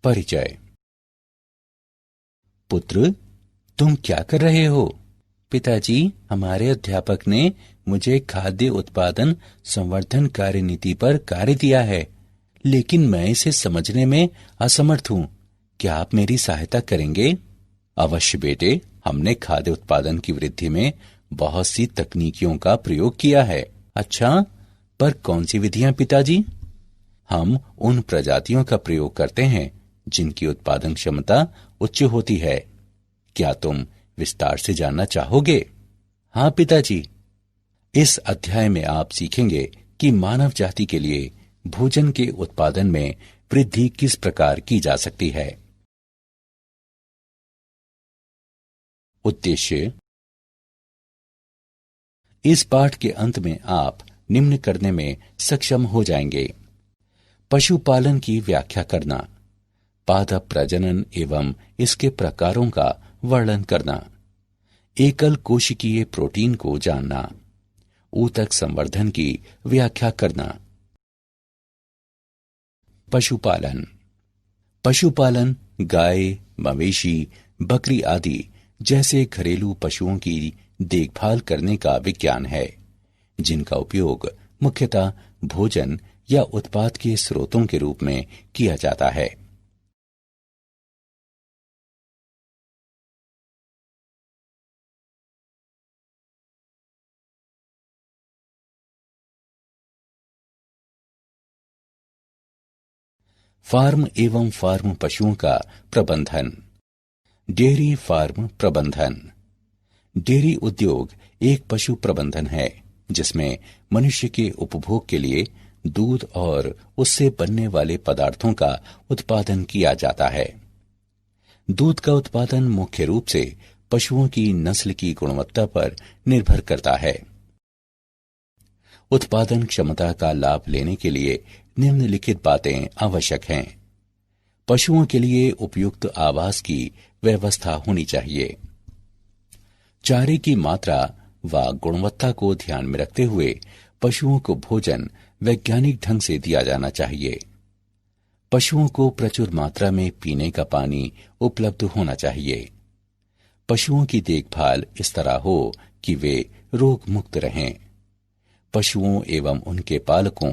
परिचय। पुत्र, तुम क्या कर रहे हो? पिताजी, हमारे अध्यापक ने मुझे खाद्य उत्पादन संवर्धन कार्यनीति पर कार्य दिया है, लेकिन मैं इसे समझने में असमर्थ हूँ। क्या आप मेरी सहायता करेंगे? अवश्य बेटे, हमने खाद्य उत्पादन की वृद्धि में बहुत सी तकनीकियों का प्रयोग किया है। अच्छा, पर कौन सी विधियां पिताजी? हम उन प्रजातियों का प्रयोग करते हैं जिनकी उत्पादन क्षमता उच्च होती है। क्या तुम विस्तार से जानना चाहोगे? हाँ पिताजी। इस अध्याय में आप सीखेंगे कि मानव जाति के लिए भोजन के उत्पादन में वृद्धि किस प्रकार की जा सकती है। उद्देश्य। इस पाठ के अंत में आप निम्न करने में सक्षम हो जाएंगे: पशुपालन की व्याख्या करना, पादप प्रजनन एवं इसके प्रकारों का वर्णन करना, एकल कोशिकीय प्रोटीन को जानना, ऊतक संवर्धन की व्याख्या करना। पशुपालन। पशुपालन गाय, मवेशी, बकरी आदि जैसे घरेलू पशुओं की देखभाल करने का विज्ञान है, जिनका उपयोग मुख्यतः भोजन या उत्पाद के स्रोतों के रूप में किया जाता है। फार्म एवं फार्म पशुओं का प्रबंधन। डेयरी फार्म प्रबंधन। डेयरी उद्योग एक पशु प्रबंधन है जिसमें मनुष्य के उपभोग के लिए दूध और उससे बनने वाले पदार्थों का उत्पादन किया जाता है। दूध का उत्पादन मुख्य रूप से पशुओं की नस्ल की गुणवत्ता पर निर्भर करता है। उत्पादन क्षमता का लाभ लेने के लिए निम्नलिखित बातें आवश्यक हैं। पशुओं के लिए उपयुक्त आवास की व्यवस्था होनी चाहिए। चारे की मात्रा व गुणवत्ता को ध्यान में रखते हुए पशुओं को भोजन वैज्ञानिक ढंग से दिया जाना चाहिए। पशुओं को प्रचुर मात्रा में पीने का पानी उपलब्ध होना चाहिए। पशुओं की देखभाल इस तरह हो कि वे रोग मुक्त रहें। पशुओं एवं उनके पालकों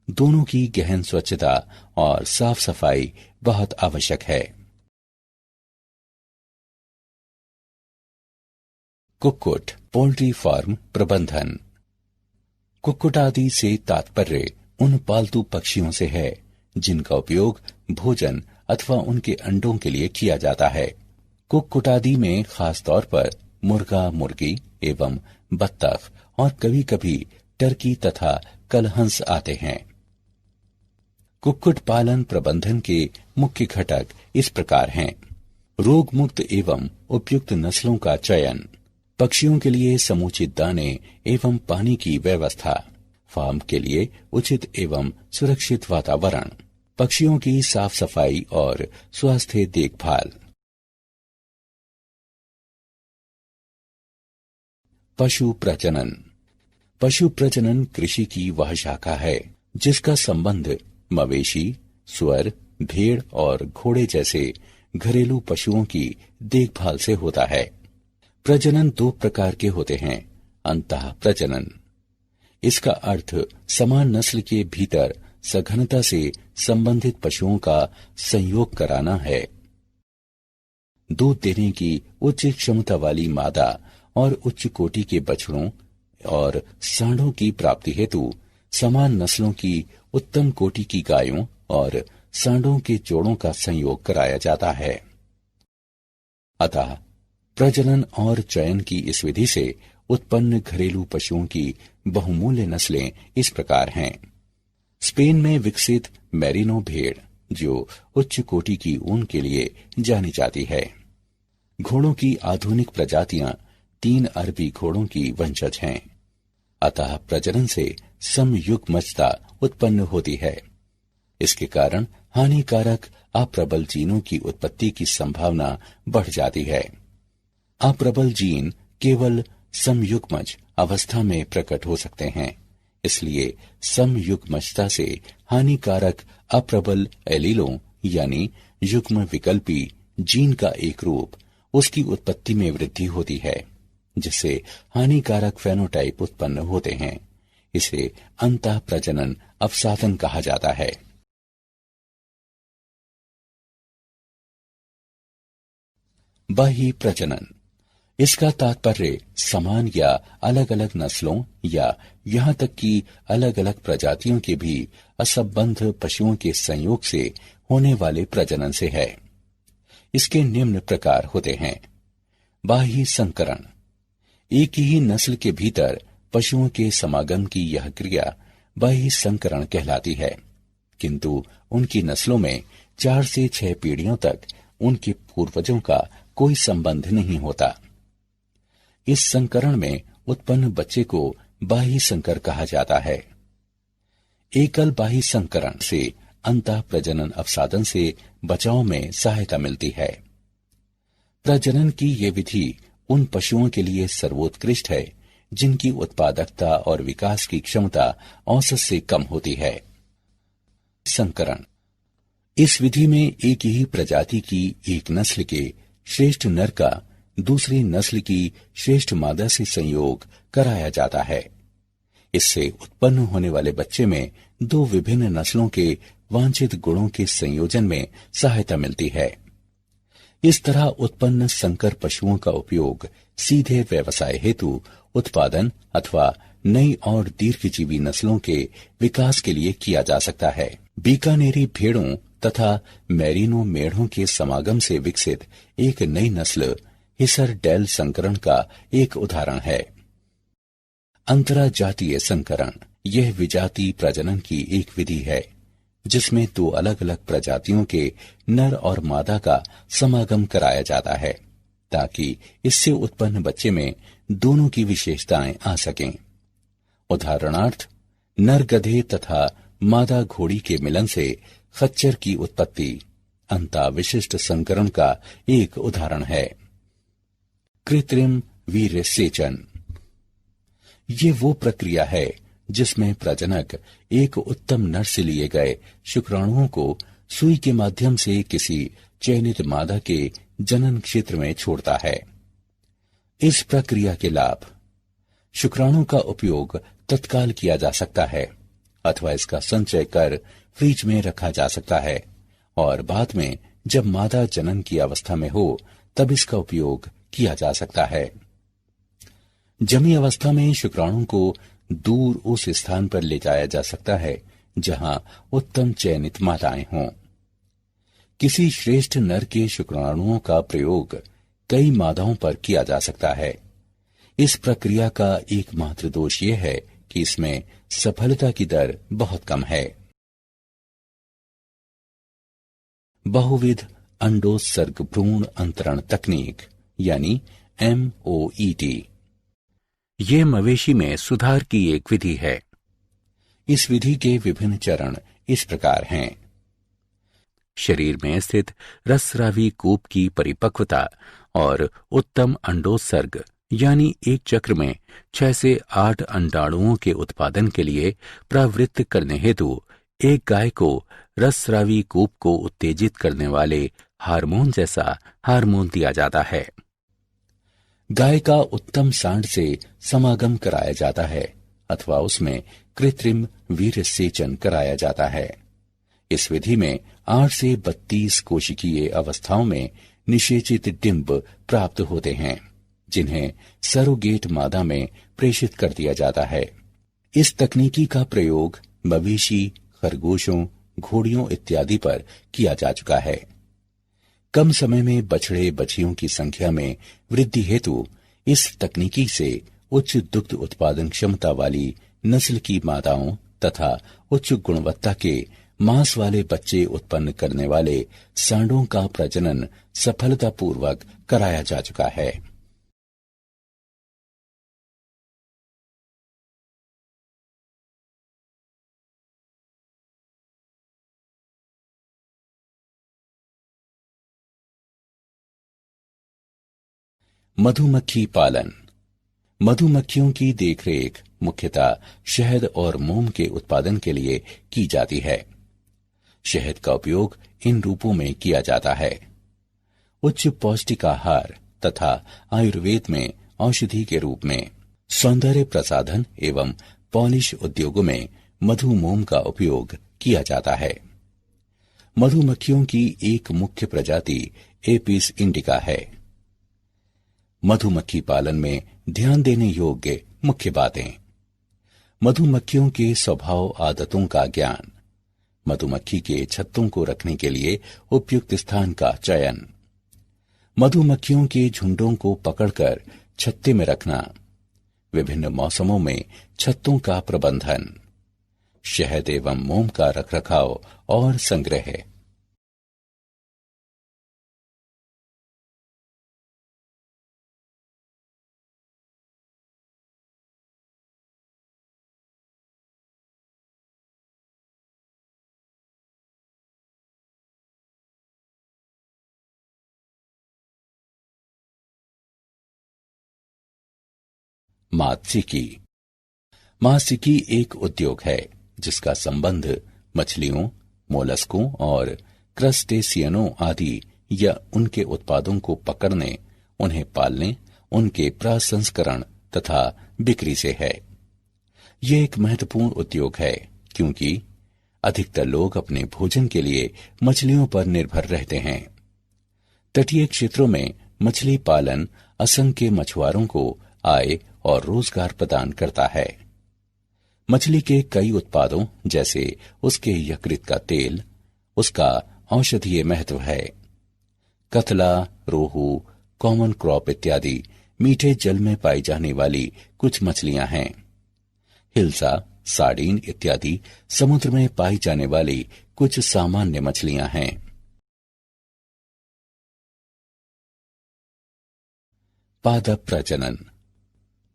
दोनों की गहन स्वच्छता और साफ सफाई बहुत आवश्यक है। कुक्कुट पोल्ट्री फार्म प्रबंधन। कुक्कुट आदि से तात्पर्य उन पालतू पक्षियों से है जिनका उपयोग भोजन अथवा उनके अंडों के लिए किया जाता है। कुक्कुट आदि में खास तौर पर मुर्गा, मुर्गी एवं बत्तख और कभी कभी टर्की तथा कलहंस आते हैं। कुक्कुट पालन प्रबंधन के मुख्य घटक इस प्रकार हैं: रोग मुक्त एवं उपयुक्त नस्लों का चयन, पक्षियों के लिए समुचित दाने एवं पानी की व्यवस्था, फार्म के लिए उचित एवं सुरक्षित वातावरण, पक्षियों की साफ सफाई और स्वास्थ्य देखभाल। पशु प्रजनन। पशु प्रजनन कृषि की वह शाखा है जिसका संबंध मवेशी, सुअर, भेड़ और घोड़े जैसे घरेलू पशुओं की देखभाल से होता है। प्रजनन दो प्रकार के होते हैं: अंतः प्रजनन। इसका अर्थ समान नस्ल के भीतर सघनता से संबंधित पशुओं का संयोग कराना है। दूध देने की उच्च क्षमता वाली मादा और उच्च कोटि के बछड़ों और सांडों की प्राप्ति हेतु समान नस्लों की उत्तम कोटि की गायों और सांडों के जोड़ों का संयोग कराया जाता है। अतः प्रजनन और चयन की इस विधि से उत्पन्न घरेलू पशुओं की बहुमूल्य नस्लें इस प्रकार हैं: स्पेन में विकसित मैरिनो भेड़, जो उच्च कोटि की ऊन के लिए जानी जाती है। घोड़ों की आधुनिक प्रजातियां 3 अरबी घोड़ों की वंशज हैं। अतः प्रजनन से समयुग्मजता उत्पन्न होती है। इसके कारण हानिकारक अप्रबल जीनों की उत्पत्ति की संभावना बढ़ जाती है। अप्रबल जीन केवल समयुग्मज अवस्था में प्रकट हो सकते हैं, इसलिए समयुग्मजता से हानिकारक अप्रबल एलीलों यानी युग्म विकल्पी जीन का एक रूप, उसकी उत्पत्ति में वृद्धि होती है, जिससे हानिकारक फेनोटाइप उत्पन्न होते हैं। इसे अंतः प्रजनन अवसादन कहा जाता है। बाह्य प्रजनन, इसका तात्पर्य समान या अलग अलग नस्लों या यहाँ तक कि अलग अलग प्रजातियों के भी असंबद्ध पशुओं के संयोग से होने वाले प्रजनन से है। इसके निम्न प्रकार होते हैं। बाह्य संकरण, एक ही नस्ल के भीतर पशुओं के समागम की यह क्रिया बाह्य संकरण कहलाती है, किंतु उनकी नस्लों में 4 से 6 पीढ़ियों तक उनके पूर्वजों का कोई संबंध नहीं होता। इस संकरण में उत्पन्न बच्चे को बाह्य संकर कहा जाता है। एकल बाह्य संकरण से अंतः प्रजनन अवसादन से बचाव में सहायता मिलती है। प्रजनन की ये विधि उन पशुओं के लिए सर्वोत्कृष्ट है जिनकी उत्पादकता और विकास की क्षमता औसत से कम होती है। संकरण, इस विधि में एक ही प्रजाति की एक नस्ल के श्रेष्ठ नर का दूसरी नस्ल की श्रेष्ठ मादा से संयोग कराया जाता है। इससे उत्पन्न होने वाले बच्चे में 2 विभिन्न नस्लों के वांछित गुणों के संयोजन में सहायता मिलती है। इस तरह उत्पन्न संकर पशुओं का उपयोग सीधे व्यवसाय हेतु उत्पादन अथवा नई और दीर्घजीवी नस्लों के विकास के लिए किया जा सकता है। बीकानेरी भेड़ों तथा मैरिनो मेढ़ों के समागम से विकसित एक नई नस्ल हिसर डेल संकरण का एक उदाहरण है। अंतराजातीय संकरण, यह विजातीय प्रजनन की एक विधि है जिसमें 2 अलग अलग प्रजातियों के नर और मादा का समागम कराया जाता है ताकि इससे उत्पन्न बच्चे में दोनों की विशेषताएं आ सकें। उदाहरणार्थ, नर गधे तथा मादा घोड़ी के मिलन से खच्चर की उत्पत्ति अंतः विशिष्ट संकरण का एक उदाहरण है। कृत्रिम वीर्य सेचन, ये वो प्रक्रिया है जिसमें प्रजनक एक उत्तम नर से लिए गए शुक्राणुओं को सुई के माध्यम से किसी चयनित मादा के जनन क्षेत्र में छोड़ता है। इस प्रक्रिया के लाभ, शुक्राणु का उपयोग तत्काल किया जा सकता है अथवा इसका संचय कर फ्रिज में रखा जा सकता है और बाद में जब मादा जनन की अवस्था में हो तब इसका उपयोग किया जा सकता है। जमी अवस्था में शुक्राणु को दूर उस स्थान पर ले जाया जा सकता है जहां उत्तम चयनित मादाएं हों। किसी श्रेष्ठ नर के शुक्राणुओं का प्रयोग कई मादाओं पर किया जा सकता है। इस प्रक्रिया का एकमात्र दोष यह है कि इसमें सफलता की दर बहुत कम है। बहुविध अंडोत्सर्ग भ्रूण अंतरण तकनीक यानी MOET, ये मवेशी में सुधार की एक विधि है। इस विधि के विभिन्न चरण इस प्रकार हैं। शरीर में स्थित रसरावी कूप की परिपक्वता और उत्तम अंडोत्सर्ग यानी एक चक्र में 6 से 8 अंडाणुओं के उत्पादन के लिए प्रवृत्त करने हेतु एक गाय को रसरावी कूप को उत्तेजित करने वाले हार्मोन जैसा हार्मोन दिया जाता है। गाय का उत्तम सांड से समागम कराया जाता है अथवा उसमें कृत्रिम वीर्य सेचन कराया जाता है। इस विधि में 8 से 32 कोशिकीय अवस्थाओं में निषेचित डिंब प्राप्त होते हैं जिन्हें सरोगेट मादा में प्रेषित कर दिया जाता है। इस तकनीकी का प्रयोग मवेशी, खरगोशों, घोड़ियों इत्यादि पर किया जा चुका है। कम समय में बछड़े बछियों की संख्या में वृद्धि हेतु इस तकनीकी से उच्च दुग्ध उत्पादन क्षमता वाली नस्ल की मादाओं तथा उच्च गुणवत्ता के मांस वाले बच्चे उत्पन्न करने वाले सांडों का प्रजनन सफलतापूर्वक कराया जा चुका है। मधुमक्खी पालन, मधुमक्खियों की देखरेख मुख्यतः शहद और मोम के उत्पादन के लिए की जाती है। शहद का उपयोग इन रूपों में किया जाता है। उच्च पौष्टिक आहार तथा आयुर्वेद में औषधि के रूप में, सौंदर्य प्रसाधन एवं पॉलिश उद्योगों में मधुमोम का उपयोग किया जाता है। मधुमक्खियों की एक मुख्य प्रजाति एपिस इंडिका है। मधुमक्खी पालन में ध्यान देने योग्य मुख्य बातें: मधुमक्खियों के स्वभाव आदतों का ज्ञान, मधुमक्खी के छत्तों को रखने के लिए उपयुक्त स्थान का चयन, मधुमक्खियों के झुंडों को पकड़कर छत्ते में रखना, विभिन्न मौसमों में छत्तों का प्रबंधन, शहद एवं मोम का रखरखाव और संग्रह। मात्स्यिकी। मात्स्यिकी एक उद्योग है जिसका संबंध मछलियों, मोलस्कों और क्रस्टेशियनों आदि या उनके उत्पादों को पकड़ने, उन्हें पालने, उनके प्रसंस्करण तथा बिक्री से है। यह एक महत्वपूर्ण उद्योग है क्योंकि अधिकतर लोग अपने भोजन के लिए मछलियों पर निर्भर रहते हैं। तटीय क्षेत्रों में मछली पालन असंख्य मछुआरों को आय और रोजगार प्रदान करता है। मछली के कई उत्पादों जैसे उसके यकृत का तेल, उसका औषधीय महत्व है। कतला, रोहू, कॉमन क्रॉप इत्यादि मीठे जल में पाई जाने वाली कुछ मछलियां हैं। हिल्सा, सार्डीन इत्यादि समुद्र में पाई जाने वाली कुछ सामान्य मछलियां हैं। पादप प्रजनन।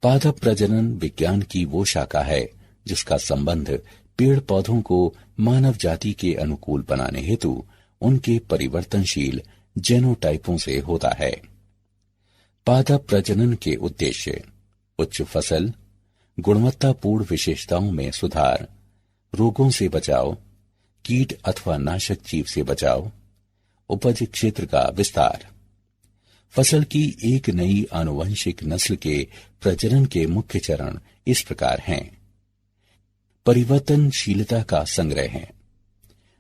पादप प्रजनन विज्ञान की वो शाखा है जिसका संबंध पेड़ पौधों को मानव जाति के अनुकूल बनाने हेतु उनके परिवर्तनशील जेनोटाइपों से होता है। पादप प्रजनन के उद्देश्य उच्च फसल, गुणवत्तापूर्ण विशेषताओं में सुधार, रोगों से बचाव, कीट अथवा नाशक जीव से बचाव, उपज क्षेत्र का विस्तार। फसल की एक नई आनुवंशिक नस्ल के प्रजनन के मुख्य चरण इस प्रकार हैं। परिवर्तनशीलता का संग्रह है।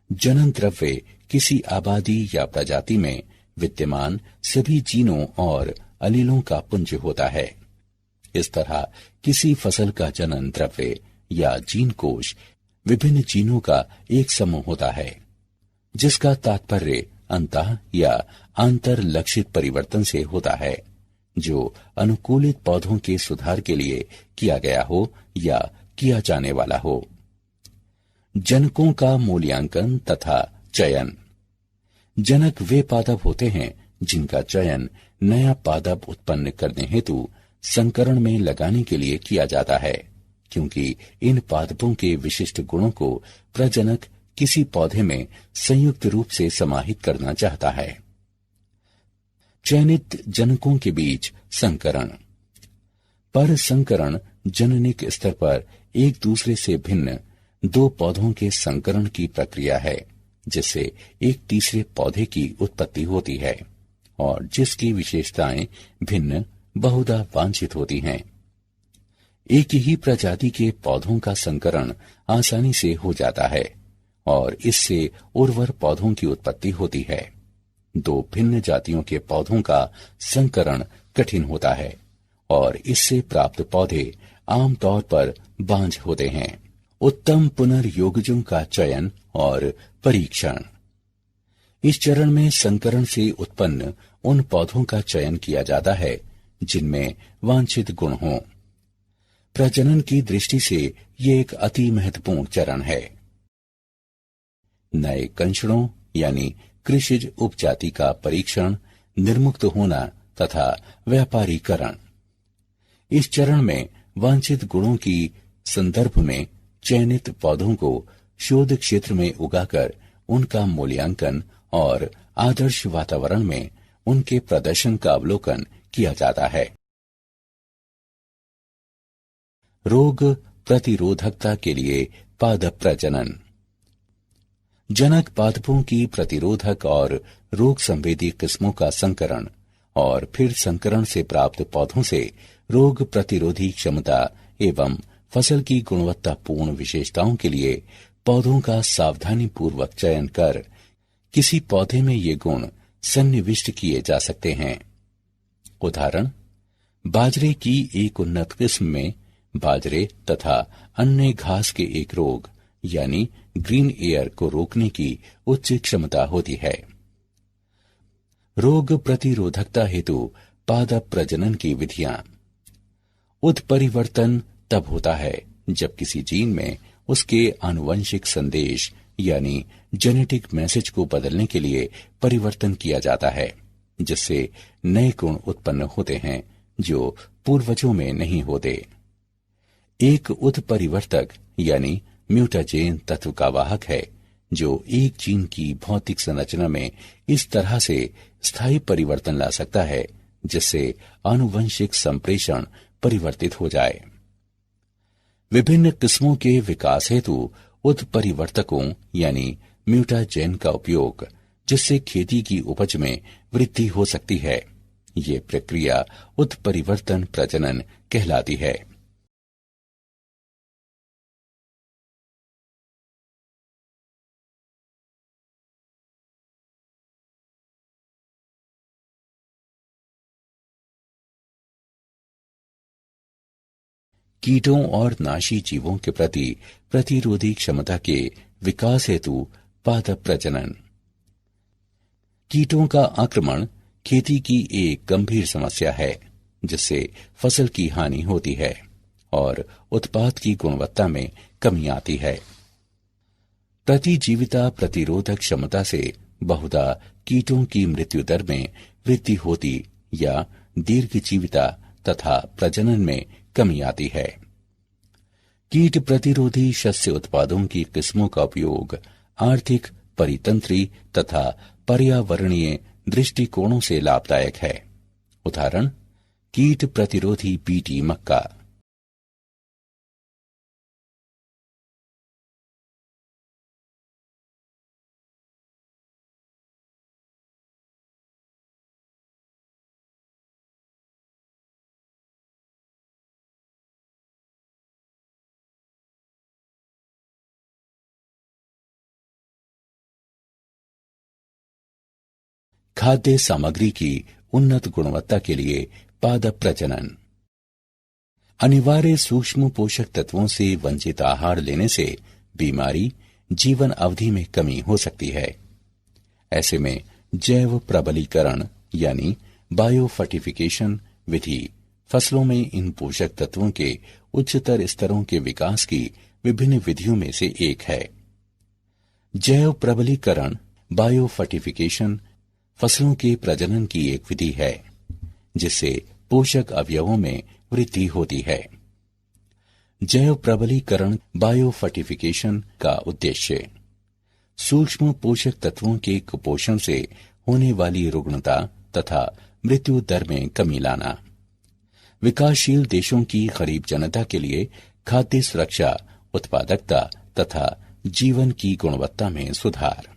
जनन द्रव्य किसी आबादी या प्रजाति में विद्यमान सभी जीनों और अलीलों का पुंज होता है। इस तरह किसी फसल का जनन द्रव्य या जीन कोश विभिन्न जीनों का एक समूह होता है, जिसका तात्पर्य अंतः या आंतर लक्षित परिवर्तन से होता है, जो अनुकूलित पौधों के सुधार के लिए किया गया हो या किया जाने वाला हो। जनकों का मूल्यांकन तथा चयन। जनक वे पादप होते हैं जिनका चयन नया पादप उत्पन्न करने हेतु संकरण में लगाने के लिए किया जाता है, क्योंकि इन पादपों के विशिष्ट गुणों को प्रजनक किसी पौधे में संयुक्त रूप से समाहित करना चाहता है। चयनित जनकों के बीच संकरण। पर संकरण जननिक स्तर पर एक दूसरे से भिन्न दो पौधों के संकरण की प्रक्रिया है, जिससे एक तीसरे पौधे की उत्पत्ति होती है और जिसकी विशेषताएं भिन्न बहुधा वांछित होती हैं। एक ही प्रजाति के पौधों का संकरण आसानी से हो जाता है और इससे उर्वर पौधों की उत्पत्ति होती है। दो भिन्न जातियों के पौधों का संकरण कठिन होता है और इससे प्राप्त पौधे आमतौर पर बांझ होते हैं। उत्तम पुनर्योगजों का चयन और परीक्षण। इस चरण में संकरण से उत्पन्न उन पौधों का चयन किया जाता है जिनमें वांछित गुण हों। प्रजनन की दृष्टि से ये एक अति महत्वपूर्ण चरण है। नए कंशड़ों यानी कृषिज उपजाति का परीक्षण, निर्मुक्त होना तथा व्यापारीकरण। इस चरण में वांछित गुणों की संदर्भ में चयनित पौधों को शोध क्षेत्र में उगाकर उनका मूल्यांकन और आदर्श वातावरण में उनके प्रदर्शन का अवलोकन किया जाता है। रोग प्रतिरोधकता के लिए पादप प्रजनन। जनक पादपों की प्रतिरोधक और रोग संवेदी किस्मों का संकरण और फिर संकरण से प्राप्त पौधों से रोग प्रतिरोधी क्षमता एवं फसल की गुणवत्तापूर्ण विशेषताओं के लिए पौधों का सावधानी पूर्वक चयन कर किसी पौधे में ये गुण सन्निविष्ट किए जा सकते हैं। उदाहरण, बाजरे की एक उन्नत किस्म में बाजरे तथा अन्य घास के एक रोग यानी ग्रीन एयर को रोकने की उच्च क्षमता होती है। रोग प्रतिरोधकता हेतु पादप प्रजनन की विधियां। उत्परिवर्तन तब होता है जब किसी जीन में उसके आनुवंशिक संदेश यानी जेनेटिक मैसेज को बदलने के लिए परिवर्तन किया जाता है, जिससे नए गुण उत्पन्न होते हैं जो पूर्वजों में नहीं होते। एक उत्परिवर्तक यानी म्यूटाजेन तत्व का वाहक है जो एक जीन की भौतिक संरचना में इस तरह से स्थायी परिवर्तन ला सकता है जिससे आनुवंशिक संप्रेषण परिवर्तित हो जाए। विभिन्न किस्मों के विकास हेतु उत्परिवर्तकों यानी म्यूटाजेन का उपयोग, जिससे खेती की उपज में वृद्धि हो सकती है, ये प्रक्रिया उत्परिवर्तन प्रजनन कहलाती है। कीटों और नाशी जीवों के प्रति प्रतिरोधी क्षमता के विकास हेतु पादप प्रजनन। कीटों का आक्रमण खेती की एक गंभीर समस्या है जिससे फसल की हानि होती है और उत्पाद की गुणवत्ता में कमी आती है। प्रतिजीविता प्रतिरोधक क्षमता से बहुधा कीटों की मृत्यु दर में वृद्धि होती या दीर्घजीविता तथा प्रजनन में कमी आती है। कीट प्रतिरोधी शस्य उत्पादों की किस्मों का उपयोग आर्थिक, परितंत्री तथा पर्यावरणीय दृष्टिकोणों से लाभदायक है। उदाहरण, कीट प्रतिरोधी बीटी मक्का। खाद्य सामग्री की उन्नत गुणवत्ता के लिए पादप प्रजनन। अनिवार्य सूक्ष्म पोषक तत्वों से वंचित आहार लेने से बीमारी, जीवन अवधि में कमी हो सकती है। ऐसे में जैव प्रबलीकरण यानी बायोफर्टिफिकेशन विधि फसलों में इन पोषक तत्वों के उच्चतर स्तरों के विकास की विभिन्न विधियों में से एक है। जैव प्रबलीकरण बायोफर्टिफिकेशन फसलों के प्रजनन की एक विधि है जिससे पोषक अवयवों में वृद्धि होती है। जैव प्रबलीकरण बायोफर्टिफिकेशन का उद्देश्य सूक्ष्म पोषक तत्वों के कुपोषण से होने वाली रुग्णता तथा मृत्यु दर में कमी लाना, विकासशील देशों की गरीब जनता के लिए खाद्य सुरक्षा, उत्पादकता तथा जीवन की गुणवत्ता में सुधार।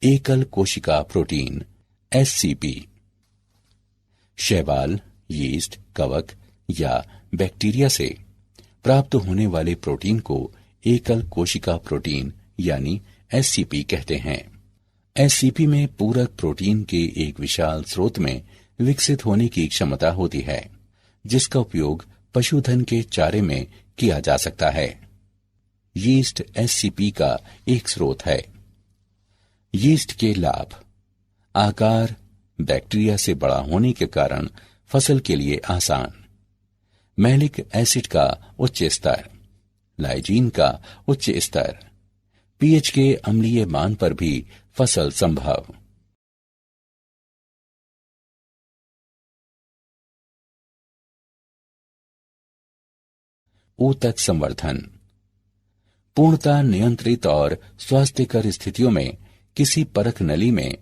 एकल कोशिका प्रोटीन एससीपी शैवाल, यीस्ट, कवक या बैक्टीरिया से प्राप्त होने वाले प्रोटीन को एकल कोशिका प्रोटीन यानी एससीपी कहते हैं। एससीपी में पूरक प्रोटीन के एक विशाल स्रोत में विकसित होने की क्षमता होती है जिसका उपयोग पशुधन के चारे में किया जा सकता है। यीस्ट एससीपी का एक स्रोत है। यीस्ट के लाभ: आकार बैक्टीरिया से बड़ा होने के कारण फसल के लिए आसान, मैलिक एसिड का उच्च स्तर, लाइजीन का उच्च स्तर, पीएच के अम्लीय मान पर भी फसल संभव। ऊतक संवर्धन: पूर्णतः नियंत्रित और स्वास्थ्यकर स्थितियों में किसी परख नली में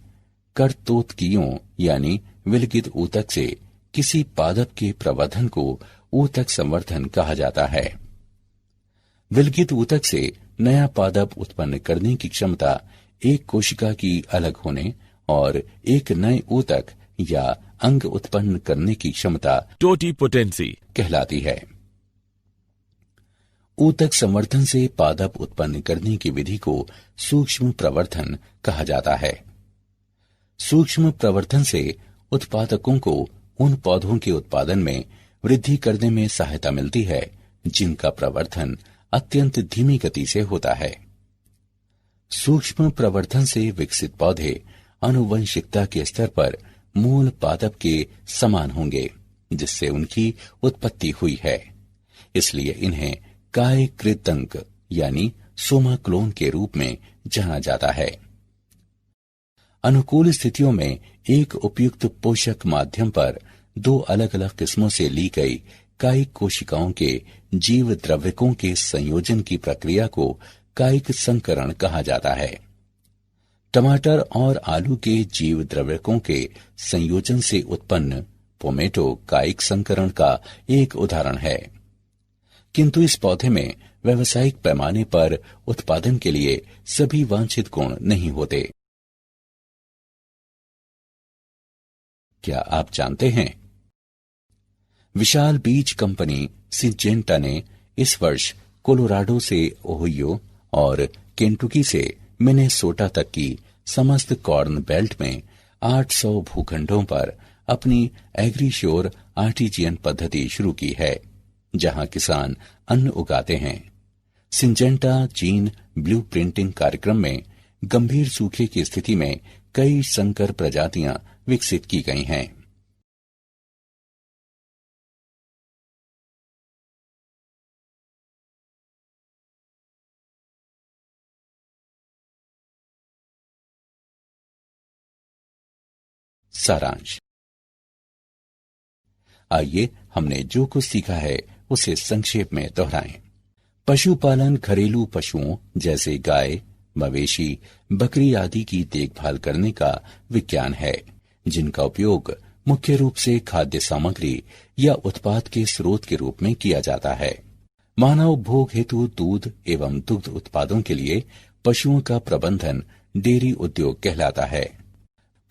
करतोतकियों यानी विलगित ऊतक से किसी पादप के प्रवर्धन को ऊतक संवर्धन कहा जाता है। विलगित ऊतक से नया पादप उत्पन्न करने की क्षमता एक कोशिका की अलग होने और एक नए ऊतक या अंग उत्पन्न करने की क्षमता टोटिपोटेंसी कहलाती है। ऊतक संवर्धन से पादप उत्पन्न करने की विधि को सूक्ष्म प्रवर्धन कहा जाता है। सूक्ष्म प्रवर्धन से उत्पादकों को उन पौधों के उत्पादन में वृद्धि करने में सहायता मिलती है जिनका प्रवर्धन अत्यंत धीमी गति से होता है। सूक्ष्म प्रवर्धन से विकसित पौधे आनुवंशिकता के स्तर पर मूल पादप के समान होंगे जिससे उनकी उत्पत्ति हुई है, इसलिए इन्हें काय कृतंक यानी सोमा क्लोन के रूप में जाना जाता है। अनुकूल स्थितियों में एक उपयुक्त पोषक माध्यम पर दो अलग अलग किस्मों से ली गई कायिक कोशिकाओं के जीव द्रव्यकों के संयोजन की प्रक्रिया को कायिक संकरण कहा जाता है। टमाटर और आलू के जीव द्रव्यकों के संयोजन से उत्पन्न पोमेटो कायिक संकरण का एक उदाहरण है, किंतु इस पौधे में व्यावसायिक पैमाने पर उत्पादन के लिए सभी वांछित गुण नहीं होते। क्या आप जानते हैं, विशाल बीज कंपनी सिंजेंटा ने इस वर्ष कोलोराडो से ओहियो और केंटुकी से मिनेसोटा तक की समस्त कॉर्न बेल्ट में 800 भूखंडों पर अपनी एग्रीश्योर आर्टिजियन पद्धति शुरू की है, जहां किसान अन्न उगाते हैं। सिंजेंटा जीन ब्लू प्रिंटिंग कार्यक्रम में गंभीर सूखे की स्थिति में कई संकर प्रजातियां विकसित की गई हैं। सारांश। आइए हमने जो कुछ सीखा है उसे संक्षेप में दोहराएं। पशुपालन घरेलू पशुओं जैसे गाय, मवेशी, बकरी आदि की देखभाल करने का विज्ञान है, जिनका उपयोग मुख्य रूप से खाद्य सामग्री या उत्पाद के स्रोत के रूप में किया जाता है। मानव भोग हेतु दूध एवं दुग्ध उत्पादों के लिए पशुओं का प्रबंधन डेयरी उद्योग कहलाता है।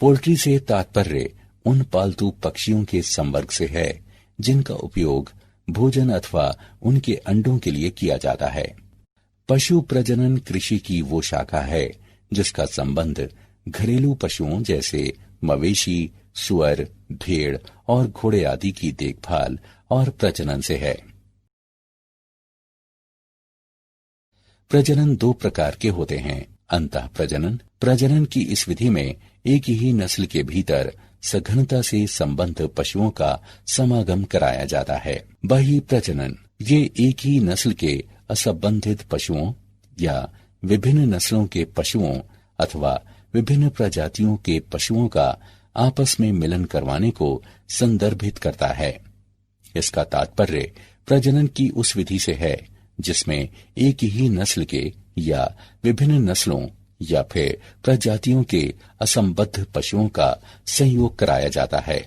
पोल्ट्री से तात्पर्य उन पालतू पक्षियों के संवर्ग से है जिनका उपयोग भोजन अथवा उनके अंडों के लिए किया जाता है। पशु प्रजनन कृषि की वो शाखा है जिसका संबंध घरेलू पशुओं जैसे मवेशी, सुअर, भेड़ और घोड़े आदि की देखभाल और प्रजनन से है। प्रजनन दो प्रकार के होते हैं, अंतः प्रजनन। प्रजनन की इस विधि में एक ही नस्ल के भीतर सघनता से संबद्ध पशुओं का समागम कराया जाता है। बाह्य प्रजनन, ये एक ही नस्ल के असंबंधित पशुओं या विभिन्न नस्लों के पशुओं अथवा विभिन्न प्रजातियों के पशुओं का आपस में मिलन करवाने को संदर्भित करता है। इसका तात्पर्य प्रजनन की उस विधि से है जिसमें एक ही नस्ल के या विभिन्न नस्लों या फिर प्रजातियों के असंबद्ध पशुओं का संयोग कराया जाता है।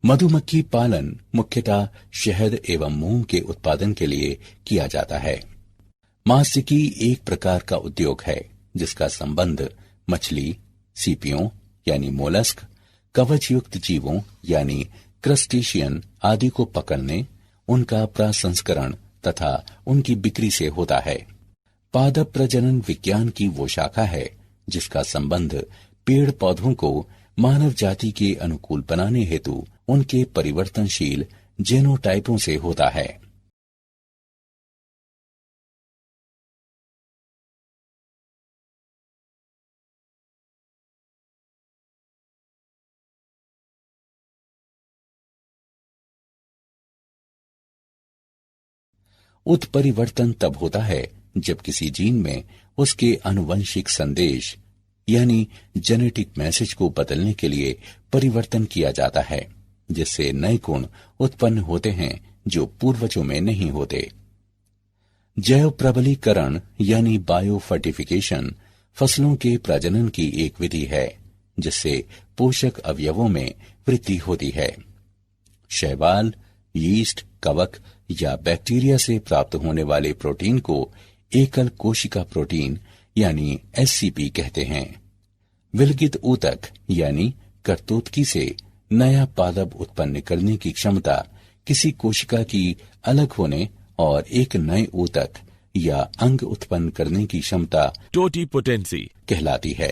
मधुमक्खी पालन मुख्यतः शहद एवं मोम के उत्पादन के लिए किया जाता है। मात्स्यिकी एक प्रकार का उद्योग है जिसका संबंध मछली, सीपियों यानी मोलस्क, कवचयुक्त जीवों यानी क्रस्टेशियन आदि को पकड़ने, उनका प्रसंस्करण तथा उनकी बिक्री से होता है। पादप प्रजनन विज्ञान की वो शाखा है जिसका संबंध पेड़ पौधों को मानव जाति के अनुकूल बनाने हेतु उनके परिवर्तनशील जेनोटाइपों से होता है। उत्परिवर्तन तब होता है जब किसी जीन में उसके आनुवंशिक संदेश यानी जेनेटिक मैसेज को बदलने के लिए परिवर्तन किया जाता है, जिससे नए गुण उत्पन्न होते हैं जो पूर्वजों में नहीं होते। जैव प्रबलीकरण यानी बायो फर्टिफिकेशन फसलों के प्रजनन की एक विधि है जिससे पोषक अवयवों में वृद्धि होती है। शैवाल, यीस्ट, कवक या बैक्टीरिया से प्राप्त होने वाले प्रोटीन को एकल कोशिका प्रोटीन यानी एससीपी कहते हैं। विलगित ऊतक यानी करतोतकी से नया पादप उत्पन्न करने की क्षमता किसी कोशिका की अलग होने और एक नए ऊतक या अंग उत्पन्न करने की क्षमता टोटीपोटेंसी कहलाती है।